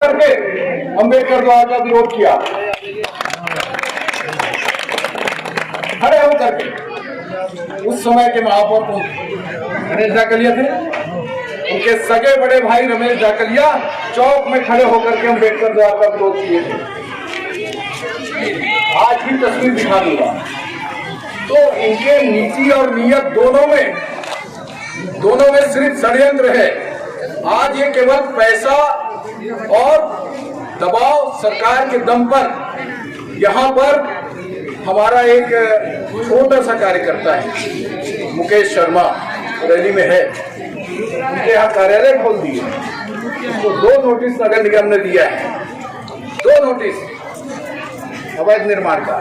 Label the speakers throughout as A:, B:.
A: करके अम्बेडकर द्वारा का विरोध किया, खड़े हो करके। उस समय के महापौर रमेश जाकलिया थे, उनके सगे बड़े भाई रमेश जाकलिया चौक में खड़े होकर के अम्बेडकर द्वारा का विरोध किए थे। आज की तस्वीर दिखा दूंगा। तो इनके नीति और नियत दोनों में सिर्फ षड्यंत्र है। आज ये केवल पैसा और दबाव सरकार के दम पर, यहाँ पर हमारा एक छोटा सा कार्यकर्ता है मुकेश शर्मा, रैली में है, उनके यहाँ कार्यालय खोल दिए, उसको 2 नोटिस नगर निगम ने दिया है, 2 नोटिस अवैध निर्माण का।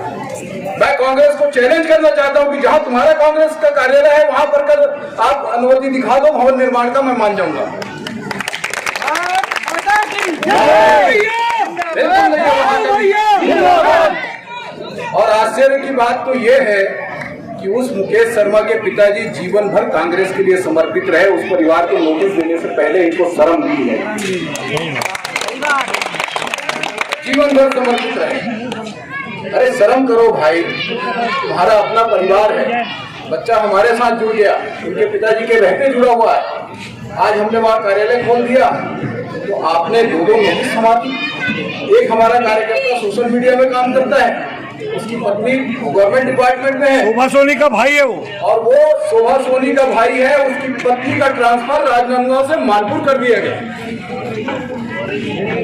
A: मैं कांग्रेस को चैलेंज करना चाहता हूं कि जहां तुम्हारा कांग्रेस का कार्यालय है वहां पर कल आप अनुमति दिखा दो भवन निर्माण का, मैं मान जाऊंगा। और आश्चर्य की बात तो ये है कि उस मुकेश शर्मा के पिताजी जीवन भर कांग्रेस के लिए समर्पित रहे। उस परिवार को नोटिस देने से पहले इनको शर्म दी है, जीवन भर समर्पित रहे। अरे शर्म करो भाई, तुम्हारा अपना परिवार है, बच्चा हमारे साथ जुड़ गया, उनके पिताजी के रहते जुड़ा हुआ है। आज हमने वहाँ कार्यालय खोल दिया तो आपने 2 नोटिस थमा दी। एक हमारा कार्यकर्ता सोशल मीडिया में काम करता है, उसकी पत्नी गवर्नमेंट डिपार्टमेंट में है, शोभा सोनी का भाई है वो, और वो शोभा सोनी का भाई है, उसकी पत्नी का ट्रांसफर राजनांदगांव से मानपुर कर दिया गया।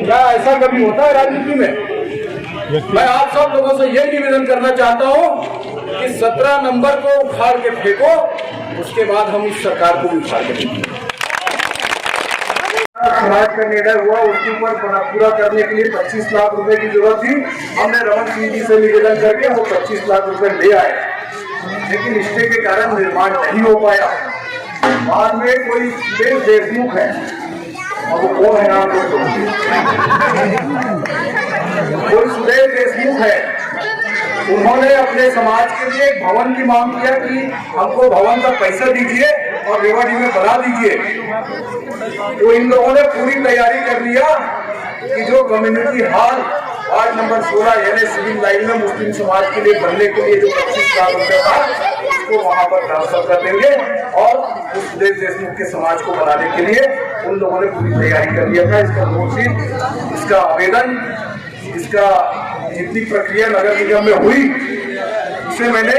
A: क्या ऐसा कभी होता है राजनीति में? मैं आप सब लोगों से यही निवेदन करना चाहता हूं कि 17 नंबर को उखाड़ के फेंको, उसके बाद हम इस सरकार को भी उखाड़ के फेंकेंगे। समाज का निर्णय हुआ, उसके ऊपर पूरा करने के लिए 25 लाख रुपए की जरूरत थी। हमने रमन सिंह जी से निवेदन करके वो 25 लाख रुपए ले आए, लेकिन स्टे के कारण निर्माण नहीं हो पाया। बाद में कोई सुदेश देशमुख है, और वो कौन है नाम, कोई सुदेश देशमुख है, उन्होंने अपने समाज के लिए एक भवन की मांग किया कि हमको भवन का पैसा दीजिए और रेवाड़ी में बना दीजिए। तो इन लोगों ने पूरी तैयारी कर लिया कि जो कम्युनिटी हॉल वार्ड नंबर 16 यानी सिविल लाइन में मुस्लिम समाज के लिए बनने के लिए जो 25 लाख रुपए था, उसको वहां पर ट्रांसफर कर देंगे। और उस सुदेश देशमुख के समाज को बनाने के लिए उन लोगों ने पूरी तैयारी कर लिया था। इसका नोटिस, इसका आवेदन, इसका जितनी प्रक्रिया नगर निगम में हुई, उसे मैंने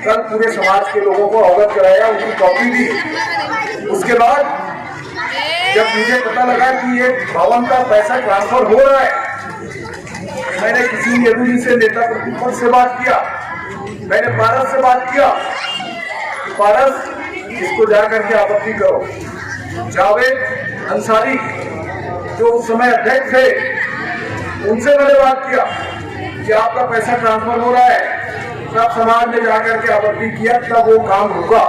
A: कल पूरे समाज के लोगों को अवगत कराया, उनकी कॉपी दी। उसके बाद जब मुझे पता लगा कि ये भवन का पैसा ट्रांसफर हो रहा है, मैंने किसी नेहरू से, नेता प्रतिपक्ष से बात किया, मैंने पारस से बात किया, पारस इसको जाकर के आपत्ति करो। जावेद अंसारी जो उस समय अध्यक्ष थे, उनसे मैंने बात किया कि आपका पैसा ट्रांसफर हो रहा है, सब समाज ने जाकर के आपत्ति किया, तब वो काम रुका।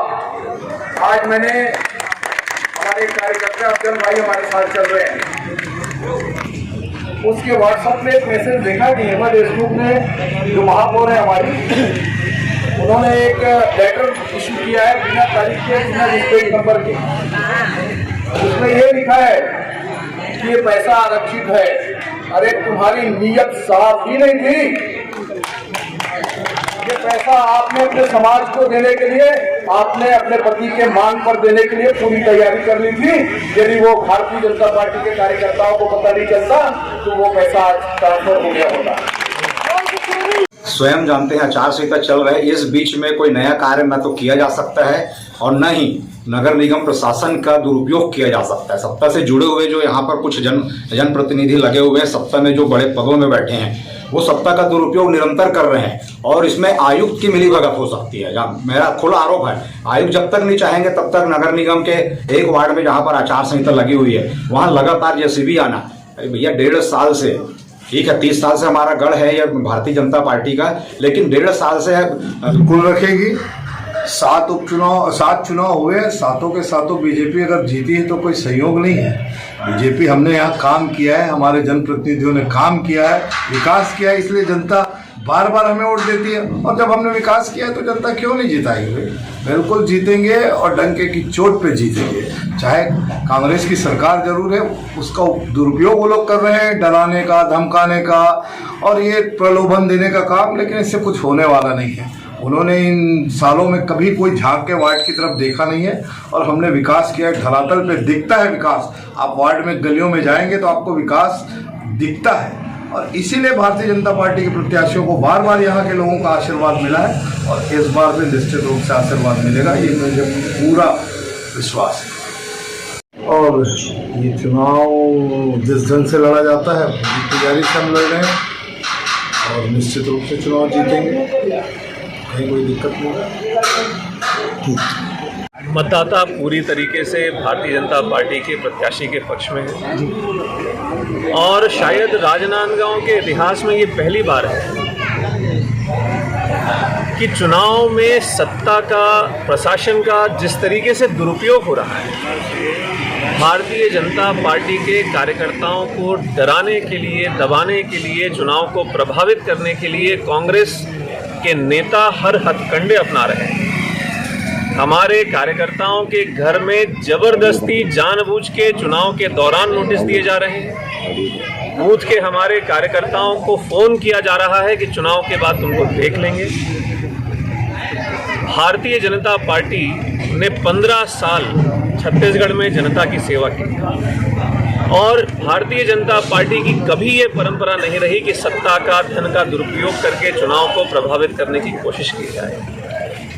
A: आज मैंने हमारे कार्यकर्ता अफजल भाई हमारे साथ चल रहे हैं, उसके व्हाट्सएप में एक मैसेज देखा कि हेमा देशमुख ने, जो महापौर है हमारी, उन्होंने एक लेटर इशू किया है बिना तारीख के, बिना रजिस्ट्रेशन नंबर के। उसमें ये लिखा है कि ये पैसा आरक्षित है। अरे तुम्हारी नीयत साफ ही नहीं थी। ये पैसा आपने अपने समाज को देने के लिए, आपने अपने पति के मांग पर देने के लिए पूरी तैयारी कर ली थी। यदि वो भारतीय जनता पार्टी के कार्यकर्ताओं को पता नहीं चलता तो वो पैसा ट्रांसफर हो गया होता।
B: स्वयं जानते हैं आचार संहिता चल रहा है, इस बीच में कोई नया कार्य न तो किया जा सकता है और न ही नगर निगम प्रशासन का दुरुपयोग किया जा सकता है। सत्ता से जुड़े हुए जो यहाँ पर कुछ जनप्रतिनिधि लगे हुए हैं, सत्ता में जो बड़े पदों में बैठे हैं, वो सत्ता का दुरुपयोग निरंतर कर रहे हैं और इसमें आयुक्त की मिलीभगत हो सकती है। मेरा खुला आरोप है, आयुक्त जब तक नहीं चाहेंगे तब तक नगर निगम के एक वार्ड में जहाँ पर आचार संहिता लगी हुई है वहाँ लगातार जेसीबी आना। अरे भैया 1.5 साल से, ठीक है 30 साल से हमारा गढ़ है या भारतीय जनता पार्टी का, लेकिन 1.5 साल से
C: बिल्कुल रखेगी। 7 चुनाव हुए, 7 के 7 बीजेपी अगर जीती है तो कोई सहयोग नहीं है। बीजेपी, हमने यहाँ काम किया है, हमारे जनप्रतिनिधियों ने काम किया है, विकास किया है, इसलिए जनता बार बार हमें वोट देती है। और जब हमने विकास किया है तो जनता क्यों नहीं जिताएगी? बिल्कुल जीतेंगे और डंके की चोट पे जीतेंगे। चाहे कांग्रेस की सरकार जरूर है, उसका दुरुपयोग वो लोग कर रहे हैं, डराने का, धमकाने का और ये प्रलोभन देने का काम, लेकिन इससे कुछ होने वाला नहीं है। उन्होंने इन सालों में कभी कोई झांक के वार्ड की तरफ देखा नहीं है और हमने विकास किया, धरातल पे दिखता है विकास। आप वार्ड में गलियों में जाएंगे तो आपको विकास दिखता है और इसीलिए भारतीय जनता पार्टी के प्रत्याशियों को बार बार यहाँ के लोगों का आशीर्वाद मिला है और इस बार भी निश्चित रूप से आशीर्वाद मिलेगा, ये मुझे पूरा विश्वास है। और ये चुनाव जिस ढंग से लड़ा जाता है तैयारी से हम लड़ रहे हैं और निश्चित रूप से चुनाव जीतेंगे, कहीं कोई दिक्कत नहीं।
D: मतदाता पूरी तरीके से भारतीय जनता पार्टी के प्रत्याशी के पक्ष में है और शायद राजनांदगांव के इतिहास में ये पहली बार है कि चुनाव में सत्ता का, प्रशासन का जिस तरीके से दुरुपयोग हो रहा है, भारतीय जनता पार्टी के कार्यकर्ताओं को डराने के लिए, दबाने के लिए, चुनाव को प्रभावित करने के लिए कांग्रेस के नेता हर हथकंडे अपना रहे हैं। हमारे कार्यकर्ताओं के घर में जबरदस्ती जानबूझ के चुनाव के दौरान नोटिस दिए जा रहे हैं। बूथ के हमारे कार्यकर्ताओं को फोन किया जा रहा है कि चुनाव के बाद तुमको देख लेंगे। भारतीय जनता पार्टी ने 15 साल छत्तीसगढ़ में जनता की सेवा की और भारतीय जनता पार्टी की कभी ये परंपरा नहीं रही कि सत्ता का, धन का दुरुपयोग करके चुनाव को प्रभावित करने की कोशिश की जाए।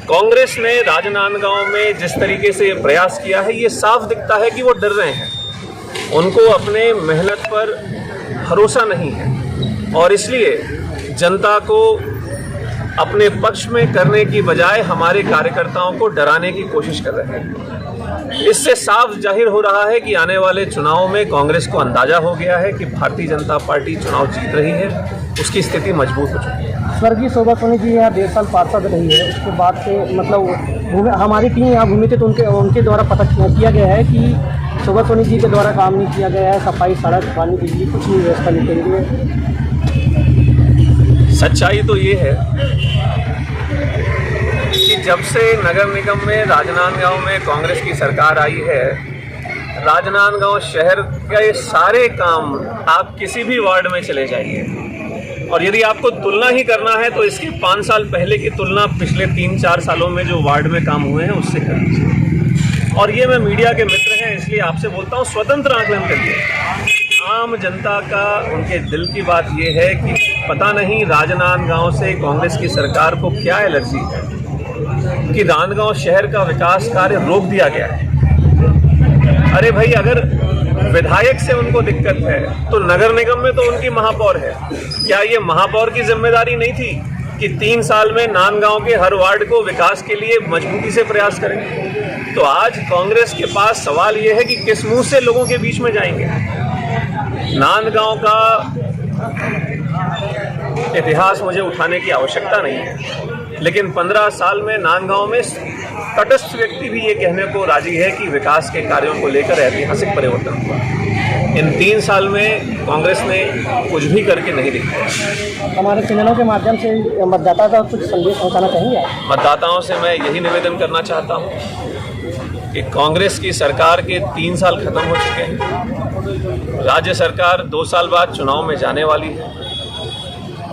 D: कांग्रेस ने राजनांदगांव में जिस तरीके से ये प्रयास किया है, ये साफ दिखता है कि वो डर रहे हैं, उनको अपने मेहनत पर भरोसा नहीं है और इसलिए जनता को अपने पक्ष में करने की बजाय हमारे कार्यकर्ताओं को डराने की कोशिश कर रहे हैं। इससे साफ जाहिर हो रहा है कि आने वाले चुनाव में कांग्रेस को अंदाजा हो गया है कि भारतीय जनता पार्टी चुनाव जीत रही है, उसकी स्थिति मजबूत हो चुकी है।
E: स्वर्गीय शोभा सोनी जी यहाँ 1.5 साल पार्षद रही है, उसके बाद से मतलब हमारी टीम यहाँ घूमी थी तो उनके द्वारा पता किया गया है कि शोभा सोनी जी के द्वारा काम नहीं किया गया है, सफाई, सड़क, पानी, बिजली कुछ नहीं व्यवस्था नहीं करी है।
D: सच्चाई तो ये है कि जब से नगर निगम में राजनांदगांव में कांग्रेस की सरकार आई है, राजनांदगांव शहर के सारे काम आप किसी भी वार्ड में चले जाइए और यदि आपको तुलना ही करना है तो इसके 5 साल पहले की तुलना पिछले 3-4 सालों में जो वार्ड में काम हुए हैं उससे कर लीजिए। और ये मैं मीडिया के मित्र हैं इसलिए आपसे बोलता हूँ, स्वतंत्र आकलन करिए। आम जनता का, उनके दिल की बात ये है कि पता नहीं राजनांदगांव से कांग्रेस की सरकार को क्या एलर्जी है कि राजनांदगांव शहर का विकास कार्य रोक दिया गया है। अरे भाई, अगर विधायक से उनको दिक्कत है तो नगर निगम में तो उनकी महापौर है, क्या ये महापौर की जिम्मेदारी नहीं थी कि 3 साल में नांदगांव के हर वार्ड को विकास के लिए मजबूती से प्रयास करें? तो आज कांग्रेस के पास सवाल ये है कि किस मुंह से लोगों के बीच में जाएंगे। नांदगांव का इतिहास मुझे उठाने की आवश्यकता नहीं है, लेकिन 15 साल में नांदगांव में तटस्थ व्यक्ति भी ये कहने को राजी है कि विकास के कार्यों को लेकर ऐतिहासिक परिवर्तन हुआ। इन 3 साल में कांग्रेस ने कुछ भी करके नहीं दिखाया।
E: हमारे चैनलों के माध्यम से मतदाता का कुछ संदेश पहुंचाना चाहिए।
D: मतदाताओं से मैं यही निवेदन करना चाहता हूँ कि कांग्रेस की सरकार के 3 साल खत्म हो चुके हैं। राज्य सरकार 2 साल बाद चुनाव में जाने वाली है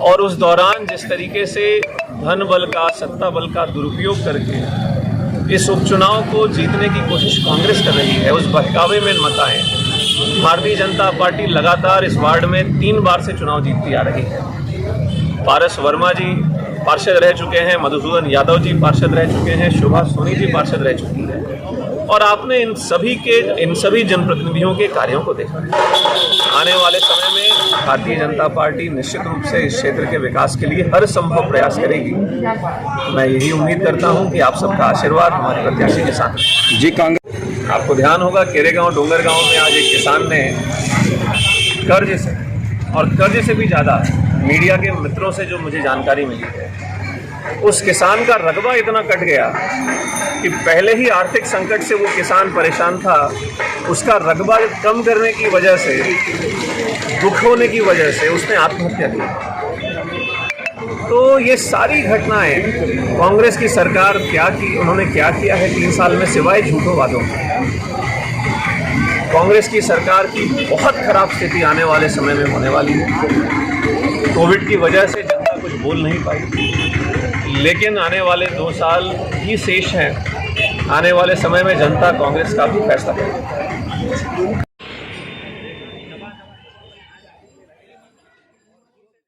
D: और उस दौरान जिस तरीके से धन बल का, सत्ता बल का दुरुपयोग करके इस उपचुनाव को जीतने की कोशिश कांग्रेस कर रही है, उस बहकावे में मत आए। भारतीय जनता पार्टी लगातार इस वार्ड में 3 बार से चुनाव जीतती आ रही है। पारस वर्मा जी पार्षद रह चुके हैं, मधुसूदन यादव जी पार्षद रह चुके हैं, शोभा सोनी जी पार्षद रह चुकी है और आपने इन सभी जनप्रतिनिधियों के कार्यों को देखा है। आने वाले समय में भारतीय जनता पार्टी निश्चित रूप से इस क्षेत्र के विकास के लिए हर संभव प्रयास करेगी। मैं यही उम्मीद करता हूं कि आप सबका आशीर्वाद हमारे प्रत्याशी के साथ है।
A: जी, कांग्रेस,
D: आपको ध्यान होगा केरेगांव, डोंगरगांव में आज एक किसान ने कर्ज से, और कर्ज से भी ज़्यादा मीडिया के मित्रों से जो मुझे जानकारी मिली है, उस किसान का रकबा इतना कट गया कि पहले ही आर्थिक संकट से वो किसान परेशान था, उसका रकबा कम करने की वजह से, दुख होने की वजह से उसने आत्महत्या की। तो ये सारी घटनाएं कांग्रेस की सरकार उन्होंने क्या किया है 3 साल में सिवाय झूठों वादों के। कांग्रेस की सरकार की बहुत खराब स्थिति आने वाले समय में होने वाली है। कोविड की वजह से जनता कुछ बोल नहीं पाई, लेकिन आने वाले 2 साल ही शेष हैं। आने वाले समय में जनता कांग्रेस का भी फैसला करेगी।